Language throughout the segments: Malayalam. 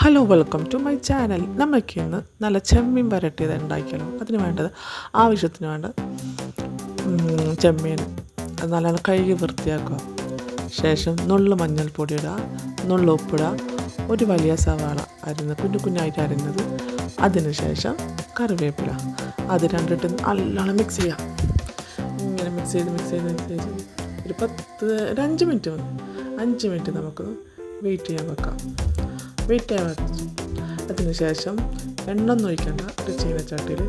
Hello, welcome to my channel. നമ്മൾക്ക് ഇന്ന് നല്ല ചെമ്മീൻ വരട്ടിയത് ഉണ്ടാക്കിയാലോ. അതിന് വേണ്ടത് ആവശ്യത്തിന് വേണ്ട ചെമ്മീൻ അത് നല്ലോണം കഴുകി വൃത്തിയാക്കുക. ശേഷം നുള്ളു മഞ്ഞൾപ്പൊടി ഇടുക, നുള്ളു ഉപ്പിടുക, ഒരു വലിയ സവാള കുഞ്ഞു കുഞ്ഞായിട്ട് അരിഞ്ഞത്, അതിന് ശേഷം കറിവേപ്പില, അത് രണ്ടിട്ട് നല്ലോണം മിക്സ് ചെയ്യുക. ഇങ്ങനെ മിക്സ് ചെയ്ത് ഒരു 5 മിനിറ്റ് മതി. 5 മിനിറ്റ് നമുക്ക് വെയിറ്റ് ചെയ്യാൻ വെക്കാം. അതിന് ശേഷം എണ്ണ ഒന്നും ഒഴിക്കേണ്ട. ഒരു ചീനച്ചട്ടിയിൽ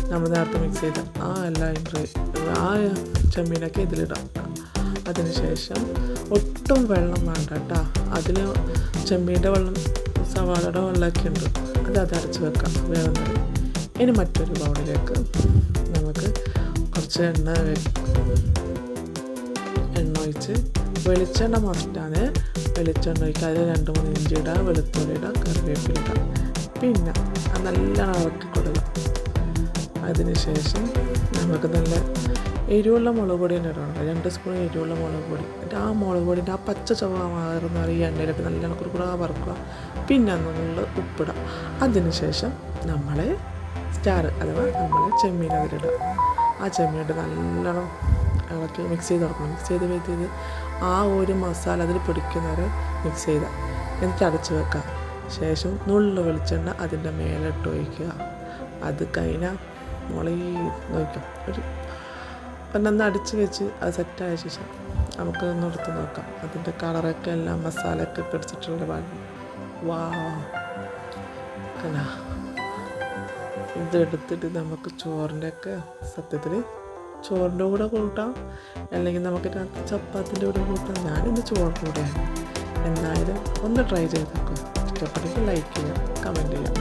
നമ്മൾ നേരത്തെ മിക്സ് ചെയ്ത ആ ചെമ്മീനൊക്കെ ഇതിലിടാം. അതിന് ശേഷം ഒട്ടും വെള്ളം വേണ്ട കേട്ടോ. അതിൽ ചെമ്മീൻ്റെ വെള്ളം, സവാളയുടെ വെള്ളമൊക്കെ ഉണ്ട്, അത് അരച്ച് വെക്കാം വേവുന്നത്. ഇനി മറ്റൊരു ബൗളിലേക്ക് നമുക്ക് കുറച്ച് എണ്ണ ഒഴിച്ച്, വെളിച്ചെണ്ണ മസ്റ്റാണ്. വെളിച്ചെണ്ണ ഒഴിക്കുക. അതിൽ 2-3 ഇഞ്ചി ഇടുക, വെളുത്തുള്ളി ഇടുക, കറിവേപ്പില ഇടുക. പിന്നെ നല്ലോണം ഇളക്കി കൊടുക്കുക. അതിന് ശേഷം നമുക്ക് നല്ല എരിവുള്ള മുളക് പൊടി തന്നെ ഇടണം. 2 സ്പൂൺ എരിവുള്ള മുളക് പൊടി. എന്നിട്ട് ആ മുളക് പൊടിൻ്റെ ആ പച്ച ചുവ മാറുന്ന ഈ എണ്ണയിലൊക്കെ നല്ലോണം കുറുകുറാ വറുക്കുക. പിന്നെ നമ്മൾ ഉപ്പിടുക. അതിന് ശേഷം നമ്മൾ അഥവാ നമ്മൾ ചെമ്മീൻ അതിലിടുക. ആ ചെമ്മീനിട്ട് നല്ലോണം ഇളക്കി മിക്സ് ചെയ്ത് കൊടുക്കണം. മിക്സ് ചെയ്ത് ആ ഒരു മസാല അതിൽ പിടിക്കുന്നവരെ മിക്സ് ചെയ്യുക. എന്നിട്ട് അടച്ച് വെക്കുക. ശേഷം നുള്ളു വെളിച്ചെണ്ണ അതിൻ്റെ മേലിട്ട് ഒഴിക്കുക. അത് കഴിഞ്ഞാൽ നോക്കാം. ഒന്ന് അടിച്ച് വെച്ച് അത് സെറ്റായ ശേഷം നമുക്കൊന്ന് എടുത്ത് നോക്കാം. അതിൻ്റെ കളറൊക്കെ എല്ലാം മസാലയൊക്കെ പിടിച്ചിട്ടുള്ള ഭാഗം. ഇതെടുത്തിട്ട് നമുക്ക് ചോറിൻ്റെയൊക്കെ സത്യത്തിൽ ചോറിൻ്റെ കൂടെ കൂട്ടാം, അല്ലെങ്കിൽ നമുക്ക് ചപ്പാത്തിൻ്റെ കൂടെ കൂട്ടാം. ഞാനിന്ന് ചോറിൻ്റെ കൂടെയാണ്. എന്തായാലും ഒന്ന് ട്രൈ ചെയ്ത് നോക്കാം. ഇഷ്ടപ്പെട്ടെങ്കിൽ ലൈക്ക് ചെയ്യുക, കമൻറ്റ് ചെയ്യുക.